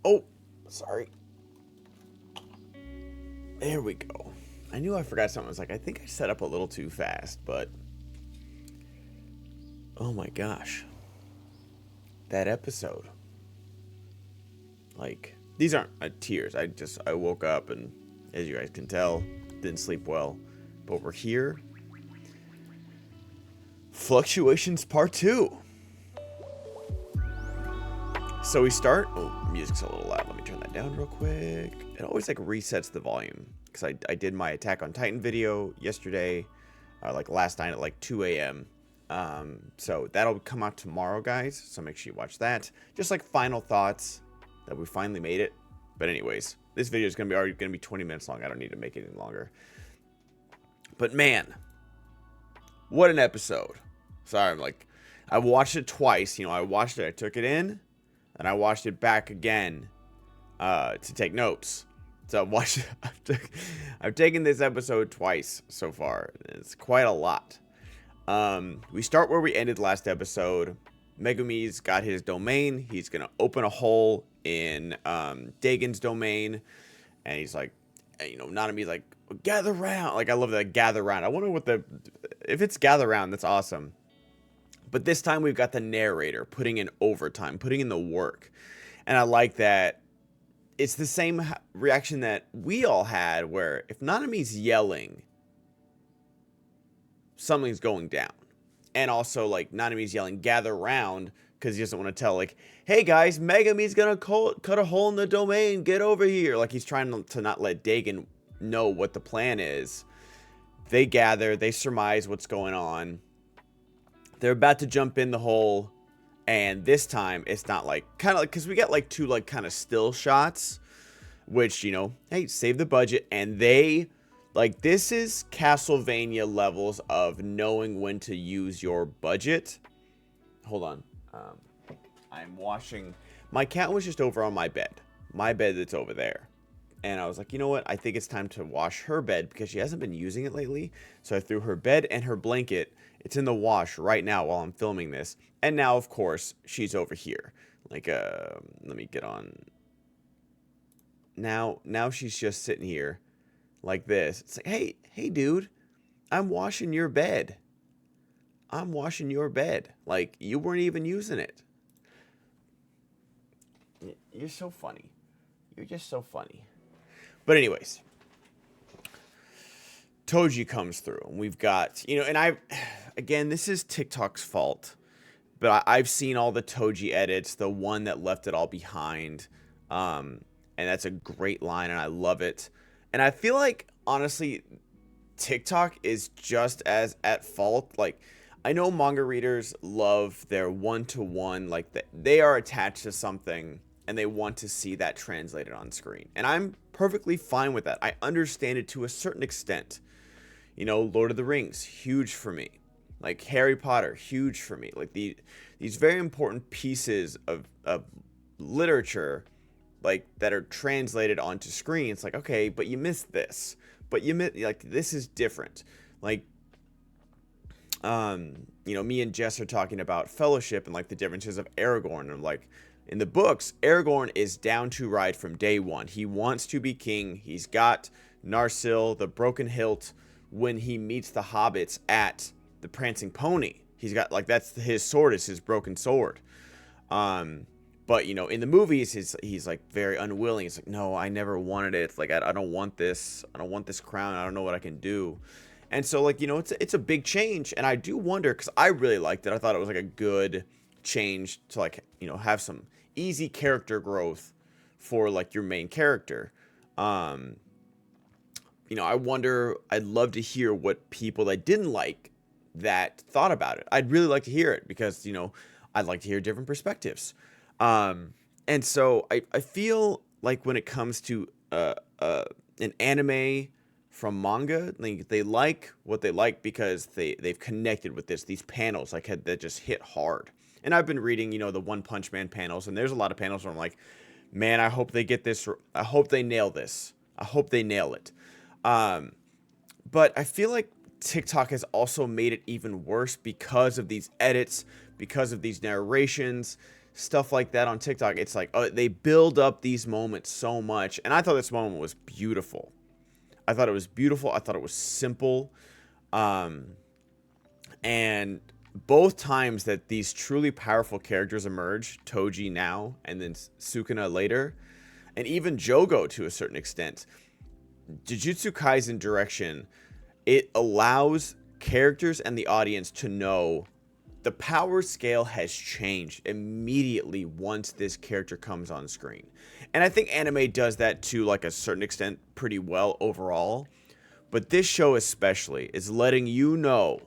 Oh, sorry. There we go. I knew I forgot something. I was like, I think I set up a little too fast, but oh my gosh. That episode. Like, these aren't tears. I woke up and, as you guys can tell, didn't sleep well. But we're here. Fluctuations Part 2. So we start. Oh, music's a little loud. Let me turn that down real quick. It always like resets the volume because I did my Attack on Titan video yesterday, like last night at like 2 a.m. So that'll come out tomorrow, guys. So make sure you watch that. Just like final thoughts that we finally made it. But anyways, this video is already gonna be 20 minutes long. I don't need to make it any longer. But man, what an episode! Sorry, I watched it twice. I watched it. I took it in. And I watched it back again to take notes. So I've taken this episode twice so far. It's quite a lot. We start where we ended last episode. Megumi's got his domain. He's going to open a hole in Dagon's domain. And he's like, Nanami's like, gather round. Like, I love that, gather round. I wonder if it's gather round, that's awesome. But this time we've got the narrator putting in overtime, putting in the work. And I like that it's the same reaction that we all had where if Nanami's yelling, something's going down. And also like Nanami's yelling, gather round, because he doesn't want to tell like, hey guys, Megumi's going to cut a hole in the domain, get over here. Like he's trying to not let Dagon know what the plan is. They gather, they surmise what's going on. They're about to jump in the hole, and this time it's not like kind of like because we got like two like kind of still shots, which hey, save the budget, and they like this is Castlevania levels of knowing when to use your budget. Hold on, I'm washing. My cat was just over on my bed that's over there, and I was like, you know what? I think it's time to wash her bed because she hasn't been using it lately. So I threw her bed and her blanket. It's in the wash right now while I'm filming this. And now, of course, she's over here. Like, let me get on. Now she's just sitting here like this. It's like, hey, dude, I'm washing your bed. I'm washing your bed. Like, you weren't even using it. You're so funny. You're just so funny. But anyways, Toji comes through, and we've got, and again, this is TikTok's fault, but I've seen all the Toji edits, the one that left it all behind, and that's a great line, and I love it, and I feel like, honestly, TikTok is just as at fault. Like, I know manga readers love their one-to-one, like, they are attached to something, and they want to see that translated on screen, and I'm perfectly fine with that. I understand it to a certain extent. Lord of the Rings, huge for me. Like Harry Potter, huge for me. Like these very important pieces of literature, like that are translated onto screen. It's like, okay, but you missed this. But like this is different. Like, me and Jess are talking about Fellowship and like the differences of Aragorn. And I'm like, in the books, Aragorn is down to ride from day one. He wants to be king. He's got Narsil, the broken hilt. When he meets the hobbits at the Prancing Pony, he's got like that's his sword, is his broken sword. But in the movies, he's like very unwilling. He's like, no, I never wanted it. Like I don't want this. I don't want this crown. I don't know what I can do. And so like it's a big change, and I do wonder because I really liked it. I thought it was like a good change to like have some easy character growth for like your main character. I wonder, I'd love to hear what people that didn't like that thought about it. I'd really like to hear it because, I'd like to hear different perspectives. And so I feel like when it comes to an anime from manga, they like what they like because they've connected with these panels that just hit hard. And I've been reading, the One Punch Man panels, and there's a lot of panels where I'm like, man, I hope they get this. I hope they nail this. I hope they nail it. But I feel like TikTok has also made it even worse because of these edits, because of these narrations. stuff like that on TikTok. It's like, oh, they build up these moments so much. And I thought this moment was beautiful. I thought it was beautiful. I thought it was simple. And both times that these truly powerful characters emerge, Toji now and then Sukuna later, and even Jogo to a certain extent, Jujutsu Kaisen direction, it allows characters and the audience to know the power scale has changed immediately once this character comes on screen. And I think anime does that to like a certain extent pretty well overall. But this show especially is letting you know,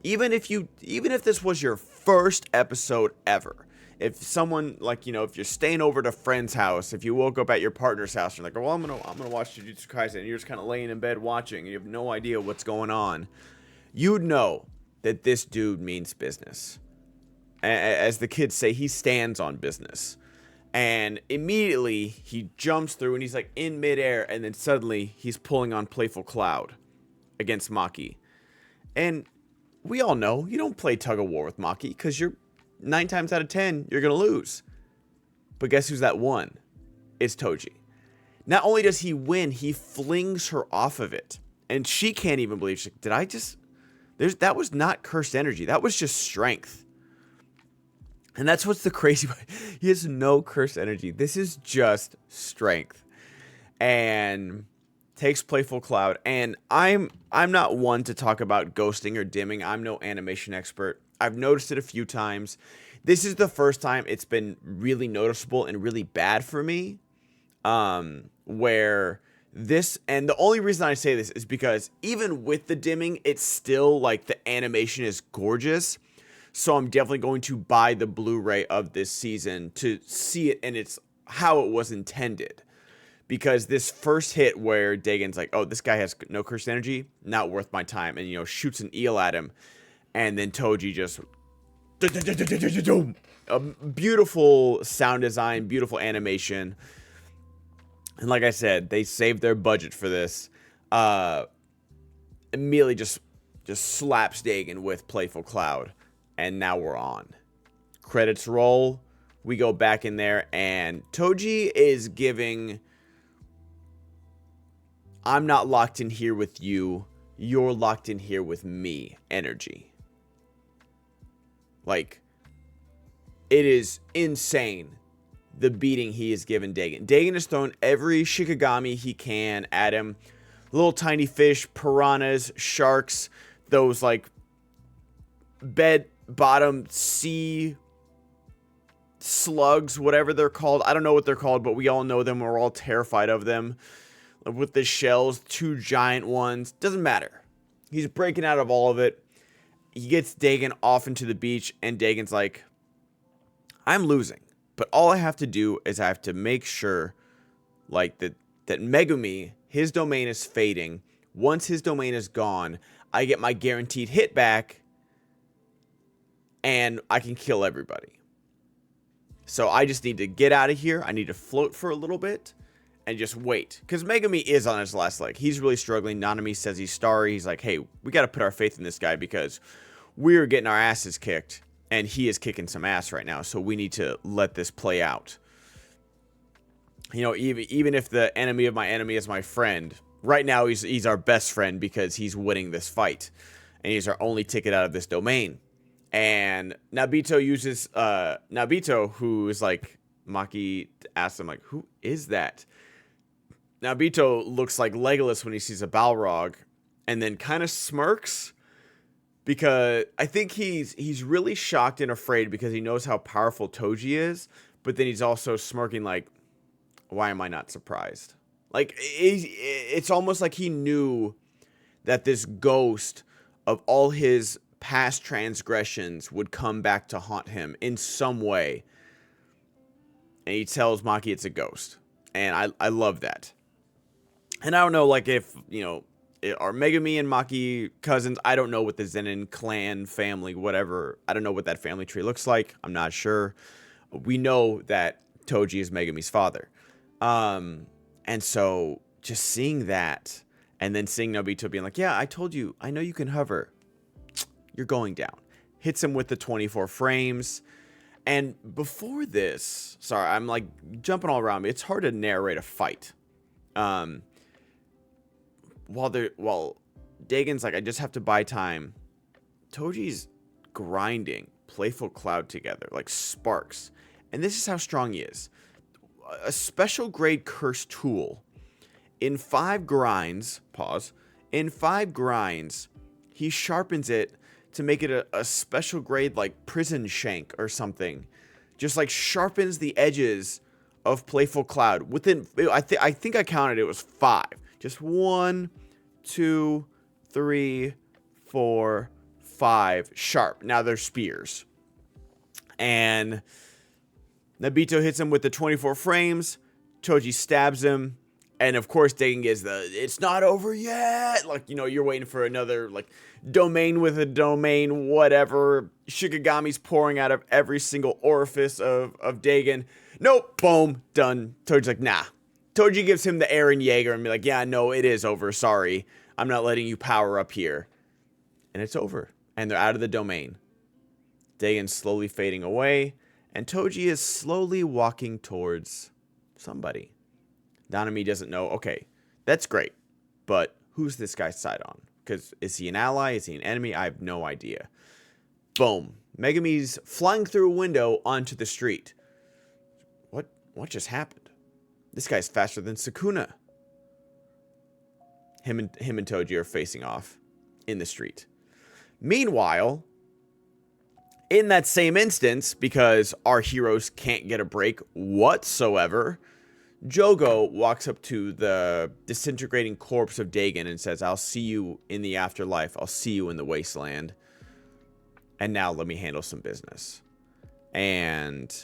even if this was your first episode ever, if someone, like, you know, if you're staying over at a friend's house, if you woke up at your partner's house, you're like, well, I'm gonna watch Jujutsu Kaisen, and you're just kind of laying in bed watching, and you have no idea what's going on, you'd know that this dude means business. As the kids say, he stands on business. And immediately he jumps through and he's like in midair, and then suddenly he's pulling on Playful Cloud against Maki. And we all know you don't play tug of war with Maki because you're 9 times out of 10 you're gonna lose. But guess who's that one? It's Toji. Not only does he win, he flings her off of it, and she can't even believe. She's like, that was not cursed energy. That was just strength. And that's what's the crazy part. He has no cursed energy. This is just strength. And takes Playful Cloud. And I'm not one to talk about ghosting or dimming. I'm no animation expert. I've noticed it a few times. This is the first time it's been really noticeable and really bad for me. Where this, and the only reason I say this is because even with the dimming, it's still like the animation is gorgeous. So I'm definitely going to buy the Blu-ray of this season to see it and it's how it was intended. Because this first hit where Dagon's like, oh, this guy has no cursed energy, not worth my time, and, you know, shoots an eel at him, and then Toji just a beautiful sound design, beautiful animation. And like I said, they saved their budget for this. Immediately just slaps Dagon with Playful Cloud. And now we're on. Credits roll. We go back in there, and Toji is giving, I'm not locked in here with you, you're locked in here with me energy. Like, it is insane, the beating he has given Dagon. Dagon has thrown every Shikigami he can at him. Little tiny fish, piranhas, sharks, those like bottom sea slugs, whatever they're called. I don't know what they're called, but we all know them. We're all terrified of them. With the shells, 2 giant ones. Doesn't matter. He's breaking out of all of it. He gets Dagon off into the beach, and Dagon's like, I'm losing. But all I have to do is I have to make sure, like, that Megumi, his domain is fading. Once his domain is gone, I get my guaranteed hit back, and I can kill everybody. So I just need to get out of here. I need to float for a little bit and just wait. Because Megumi is on his last leg. He's really struggling. Nanami says he's sorry. He's like, hey, we got to put our faith in this guy because we're getting our asses kicked. And he is kicking some ass right now. So we need to let this play out. You know, even if the enemy of my enemy is my friend, right now he's our best friend because he's winning this fight. And he's our only ticket out of this domain. And Nabito uses, Nabito, who is like, Maki asks him, like, who is that? Nabito looks like Legolas when he sees a Balrog, and then kind of smirks, because I think he's really shocked and afraid because he knows how powerful Toji is, but then he's also smirking like, why am I not surprised? Like, it's almost like he knew that this ghost of all his past transgressions would come back to haunt him in some way. And he tells Maki it's a ghost. And I love that. And I don't know, like, if, you know, are Megumi and Maki cousins? I don't know what the Zenin clan family, whatever. I don't know what that family tree looks like. I'm not sure. We know that Toji is Megumi's father. And so just seeing that, and then seeing Nobito being like, yeah, I told you, I know you can hover. You're going down. Hits him with the 24 frames. And before this, sorry, I'm like jumping all around me. It's hard to narrate a fight. While Dagon's like, I just have to buy time. Toji's grinding Playful Cloud together like sparks. And this is how strong he is. A special grade curse tool. In 5 grinds, in 5 grinds, he sharpens it to make it a special grade like prison shank or something. Just like sharpens the edges of Playful Cloud. Within, I think I counted it was 5. Just 1, 2, 3, 4, 5 sharp. Now they're spears. And Nobito hits him with the 24 frames. Toji stabs him. And of course, Dagon gets the, it's not over yet. Like, you know, you're waiting for another, like, domain with a domain, whatever. Shikigami's pouring out of every single orifice of Dagon. Nope, boom, done. Toji's like, nah. Toji gives him the Eren Yeager and be like, yeah, no, it is over. Sorry. I'm not letting you power up here. And it's over. And they're out of the domain. Dagon's slowly fading away. And Toji is slowly walking towards somebody. Nanami doesn't know. Okay, that's great. But who's this guy's side on? Because is he an ally? Is he an enemy? I have no idea. Boom. Megumi's flying through a window onto the street. What just happened? This guy's faster than Sukuna. Him and Toji are facing off in the street. Meanwhile, in that same instance, because our heroes can't get a break whatsoever, Jogo walks up to the disintegrating corpse of Dagon and says, I'll see you in the afterlife. I'll see you in the wasteland. And now let me handle some business. And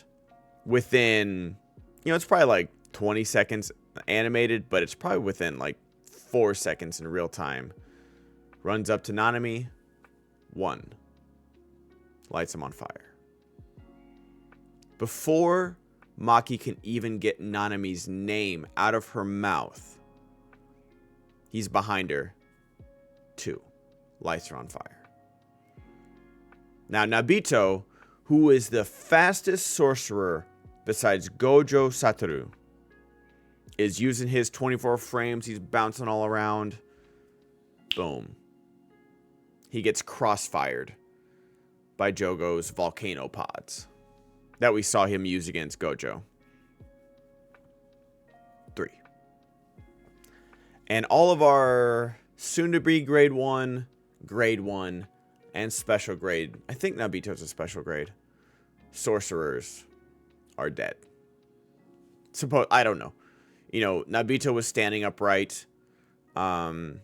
within, you know, it's probably like 20 seconds animated, but it's probably within like 4 seconds in real time. Runs up to Nanami. 1. Lights him on fire. Before Maki can even get Nanami's name out of her mouth, he's behind her. 2. Lights her on fire. Now, Nobito, who is the fastest sorcerer besides Gojo Satoru, is using his 24 frames. He's bouncing all around. Boom. He gets crossfired by Jogo's volcano pods that we saw him use against Gojo. 3. And all of our soon-to-be grade 1, and special grade, I think Nobito's a special grade, sorcerers are dead. I don't know. You know, Nobito was standing upright. Nanami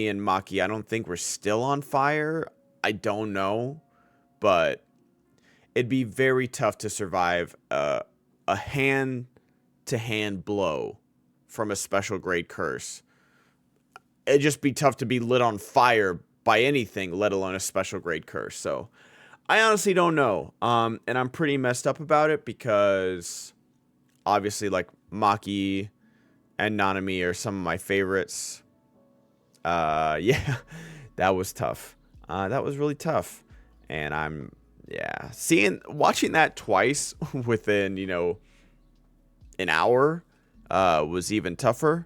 and Maki, I don't think were still on fire. I don't know, but it'd be very tough to survive a hand-to-hand blow from a special grade curse. It'd just be tough to be lit on fire by anything, let alone a special grade curse. So I honestly don't know. And I'm pretty messed up about it because obviously, like, Maki and Nanami are some of my favorites. Yeah, that was tough. That was really tough. And watching that twice within, you know, an hour, was even tougher.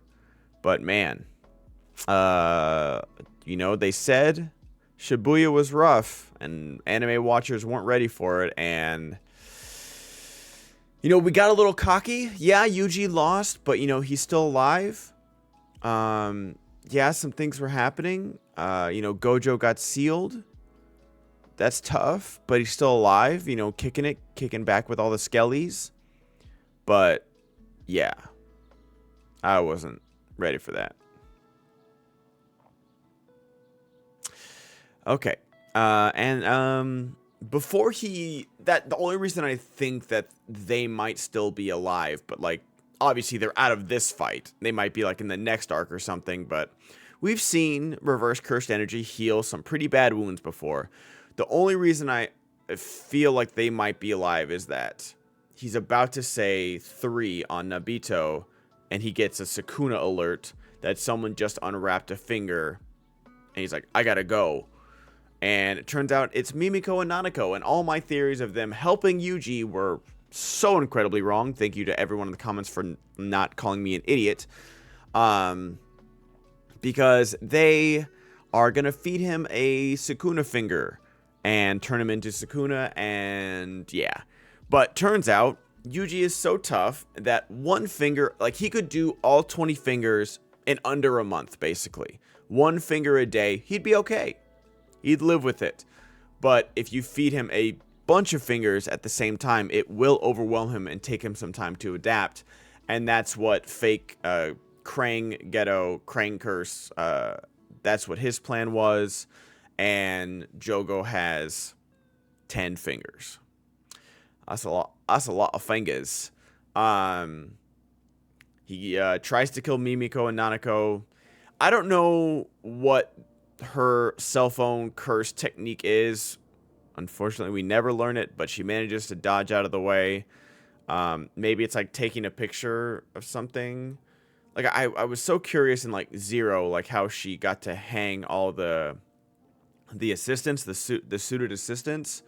But man, you know, they said Shibuya was rough and anime watchers weren't ready for it. And, you know, we got a little cocky. Yeah, Yuji lost, but, you know, he's still alive. Yeah, some things were happening. You know, Gojo got sealed. That's tough, but he's still alive, you know, kicking back with all the skellies. But, yeah, I wasn't ready for that. Okay, before the only reason I think that they might still be alive, but, like, obviously they're out of this fight. They might be, like, in the next arc or something, but we've seen Reverse Cursed Energy heal some pretty bad wounds before. The only reason I feel like they might be alive is that he's about to say 3 on Nobito, and he gets a Sukuna alert that someone just unwrapped a finger, and he's like, I gotta go. And it turns out it's Mimiko and Nanako, and all my theories of them helping Yuji were so incredibly wrong. Thank you to everyone in the comments for not calling me an idiot. Because they are going to feed him a Sukuna finger and turn him into Sukuna, and yeah. But turns out Yuji is so tough that one finger, like he could do all 20 fingers in under a month, basically. One finger a day, he'd be okay. He'd live with it. But if you feed him a bunch of fingers at the same time, it will overwhelm him and take him some time to adapt. And that's what fake Krang Ghetto, Krang Curse, that's what his plan was. And Jogo has 10 fingers. That's a lot of fingers. He tries to kill Mimiko and Nanako. I don't know what her cell phone curse technique is. Unfortunately, we never learn it, but she manages to dodge out of the way. Maybe it's like taking a picture of something. Like I was so curious in like Zero, like how she got to hang all the assistants, the suited assistants.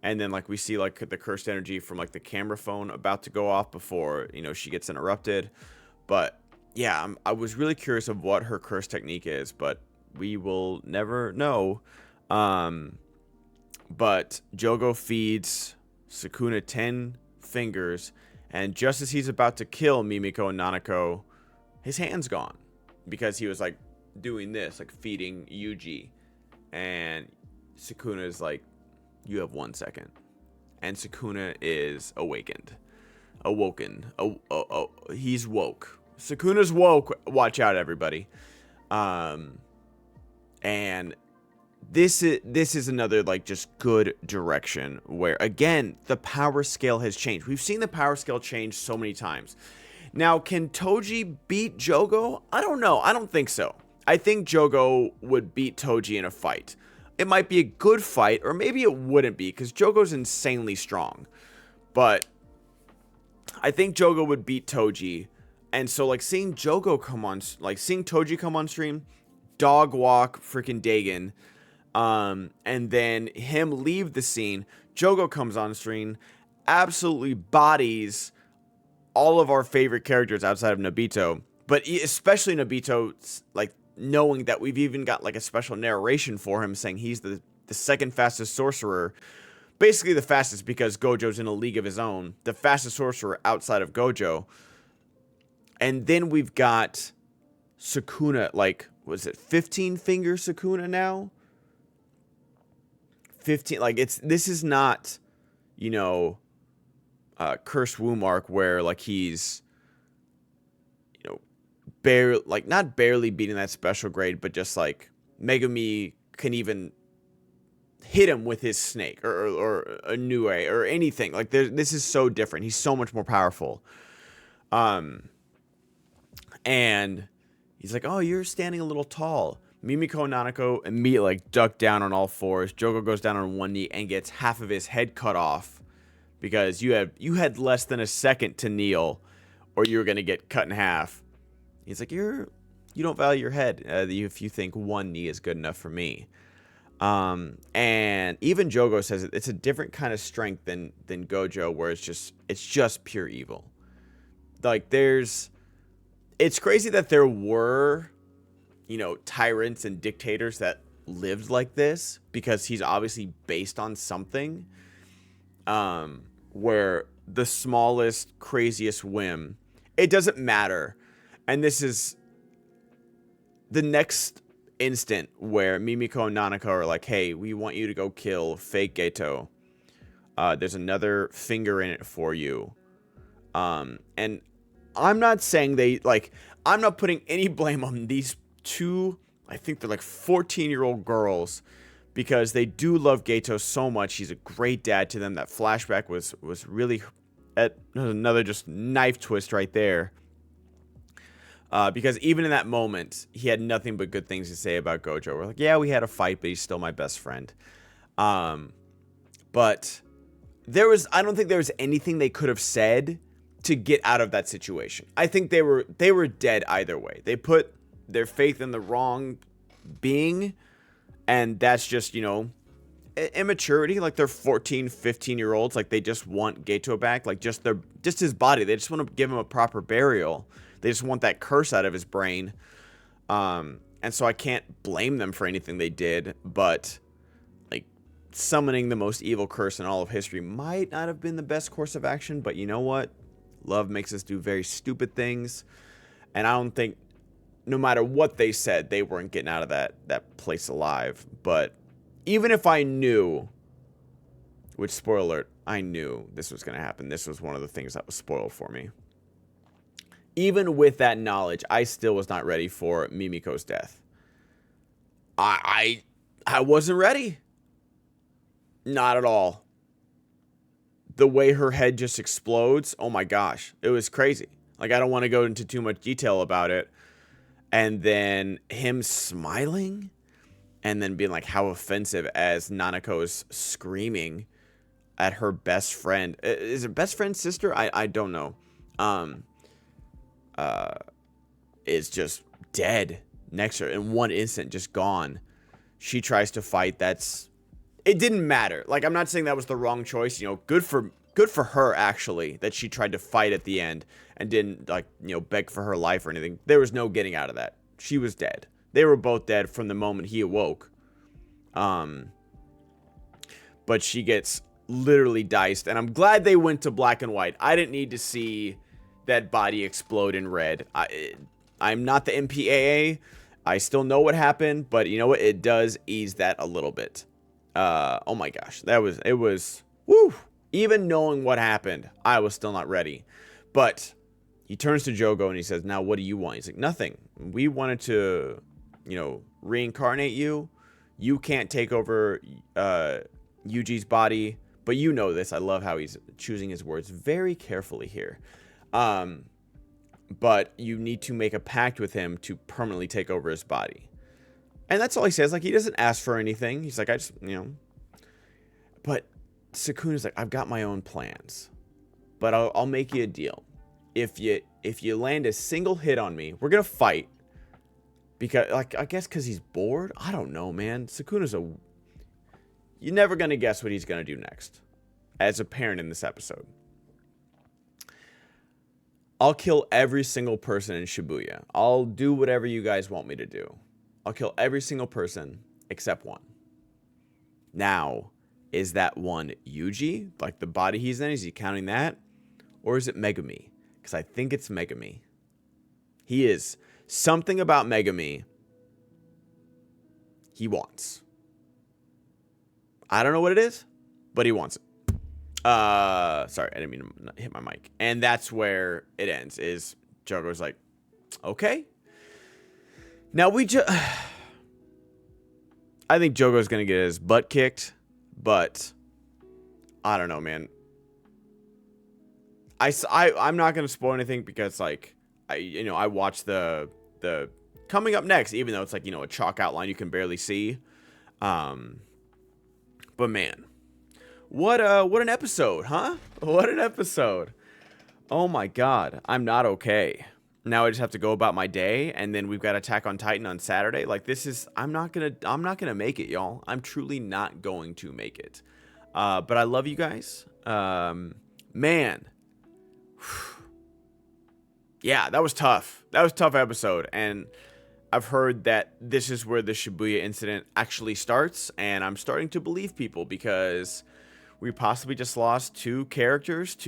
And then, like, we see, like, the cursed energy from, like, the camera phone about to go off before, you know, she gets interrupted. But, yeah, I was really curious of what her curse technique is, but we will never know. But Jogo feeds Sukuna 10 fingers, and just as he's about to kill Mimiko and Nanako, his hand's gone. Because he was, like, doing this, like, feeding Yuji. And Sukuna's like, you have 1 second. And Sukuna is awoken. He's woke. Sukuna's woke. Watch out, everybody. And this is another, like, just good direction where, again, the power scale has changed. We've seen the power scale change so many times. Now, can Toji beat Jogo? I don't know. I don't think so. I think Jogo would beat Toji in a fight. It might be a good fight, or maybe it wouldn't be, because Jogo's insanely strong. But I think Jogo would beat Toji. And so, like, seeing Jogo come on, like, seeing Toji come on stream, dog walk freaking Dagon, and then him leave the scene, Jogo comes on stream, absolutely bodies all of our favorite characters outside of Nobito, but especially Nobito, like, knowing that we've even got, like, a special narration for him saying he's the second fastest sorcerer. Basically the fastest because Gojo's in a league of his own. The fastest sorcerer outside of Gojo. And then we've got Sukuna, like, was it 15 finger Sukuna now? 15, like, this is not, you know, Cursed Womb arc where, like, he's, you know, not barely beating that special grade, but just like Megumi can even hit him with his snake or a Nue or anything. Like, this is so different. He's so much more powerful. And he's like, oh, you're standing a little tall. Mimiko and Nanako immediately, like, duck down on all fours. Jogo goes down on one knee and gets half of his head cut off because you had less than a second to kneel or you were going to get cut in half. He's like, you don't value your head if you think one knee is good enough for me. And even Jogo says it's a different kind of strength than Gojo, where it's just pure evil. Like, it's crazy that there were, you know, tyrants and dictators that lived like this, because he's obviously based on something, where the smallest, craziest whim, it doesn't matter. And this is the next instant where Mimiko and Nanako are like, hey, we want you to go kill fake Geto. There's another finger in it for you. And I'm not saying I'm not putting any blame on these two, I think they're like 14-year-old girls, because they do love Geto so much. He's a great dad to them. That flashback was really another just knife twist right there. Because even in that moment, he had nothing but good things to say about Gojo. We're like, yeah, we had a fight, but he's still my best friend. But I don't think there was anything they could have said to get out of that situation. I think they were dead either way. They put their faith in the wrong being, And that's just, immaturity. Like, they're 14, 15-year-olds. Like, they just want Geto back. Like, just his body. They just want to give him a proper burial. They just want that curse out of his brain. And so I can't blame them for anything they did, but like summoning the most evil curse in all of history might not have been the best course of action, but you know what? Love makes us do very stupid things. And I don't think, no matter what they said, they weren't getting out of that place alive. But even if I knew, which, spoiler alert, I knew this was going to happen. This was one of the things that was spoiled for me. Even with that knowledge, I still was not ready for Mimiko's death. I wasn't ready. Not at all. The way her head just explodes, oh my gosh, it was crazy. Like, I don't want to go into too much detail about it. And then him smiling and then being like, how offensive, as Nanako's screaming at her best friend. Is it best friend's sister? I don't know. Is just dead next to her in one instant, just gone. She tries to fight. It didn't matter. Like, I'm not saying that was the wrong choice. Good for her, actually, that she tried to fight at the end and didn't, like, beg for her life or anything. There was no getting out of that. She was dead. They were both dead from the moment he awoke. But she gets literally diced, and I'm glad they went to black and white. I didn't need to see that body explode in red. I'm not the MPAA. I still know what happened, but you know what? It does ease that a little bit. Oh my gosh, it was woo. Even knowing what happened, I was still not ready. But he turns to Jogo and he says, "Now what do you want?" He's like, "Nothing. We wanted to, reincarnate you. You can't take over Yuji's body, but you know this." I love how he's choosing his words very carefully here. But you need to make a pact with him to permanently take over his body. And that's all he says. Like, he doesn't ask for anything. He's like, I just, But Sukuna's like, I've got my own plans. But I'll make you a deal. If you land a single hit on me, we're going to fight. Because, like, I guess because he's bored? I don't know, man. Sukuna's you're never going to guess what he's going to do next. As apparent in this episode. I'll kill every single person in Shibuya. I'll do whatever you guys want me to do. I'll kill every single person except one. Now, is that one Yuji? Like the body he's in? Is he counting that? Or is it Megumi? Because I think it's Megumi. He is. Something about Megumi he wants. I don't know what it is, but he wants it. Sorry, I didn't mean to hit my mic. And that's where it ends, is Jogo's like, okay. Now I think Jogo's going to get his butt kicked, but I don't know, man. I'm not going to spoil anything because, like, I watched the coming up next, even though it's like, a chalk outline you can barely see. But man, what an episode, huh? What an episode. Oh my God, I'm not okay. Now I just have to go about my day, and then we've got Attack on Titan on Saturday. Like, I'm not gonna make it, y'all. I'm truly not going to make it. But I love you guys. Man. Yeah, that was tough. That was a tough episode, and I've heard that this is where the Shibuya incident actually starts, and I'm starting to believe people because we possibly just lost two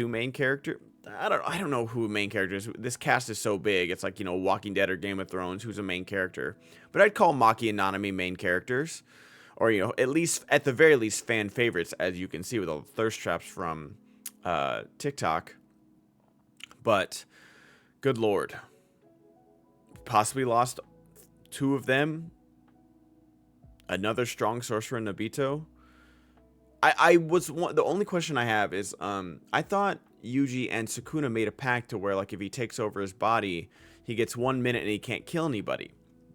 main characters. I don't know who main characters. This cast is so big. It's like, Walking Dead or Game of Thrones, who's a main character. But I'd call Maki and Nanami main characters. Or, at the very least, fan favorites, as you can see with all the thirst traps from TikTok. But, good lord. Possibly lost two of them. Another strong sorcerer, Nobito. The only question I have is, I thought Yuji and Sukuna made a pact to where, like, if he takes over his body, he gets 1 minute and he can't kill anybody.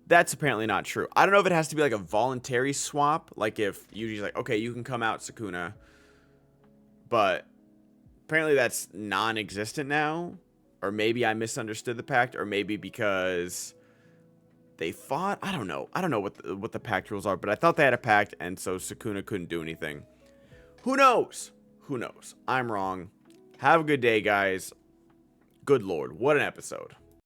That's apparently not true. I don't know if it has to be like a voluntary swap, like if Yuji's like, okay, you can come out, Sukuna, but apparently that's non-existent now, or maybe I misunderstood the pact, or maybe because they fought. I don't know. I don't know what the pact rules are, but I thought they had a pact, and so Sukuna couldn't do anything. Who knows? Who knows? I'm wrong. Have a good day, guys. Good lord, what an episode.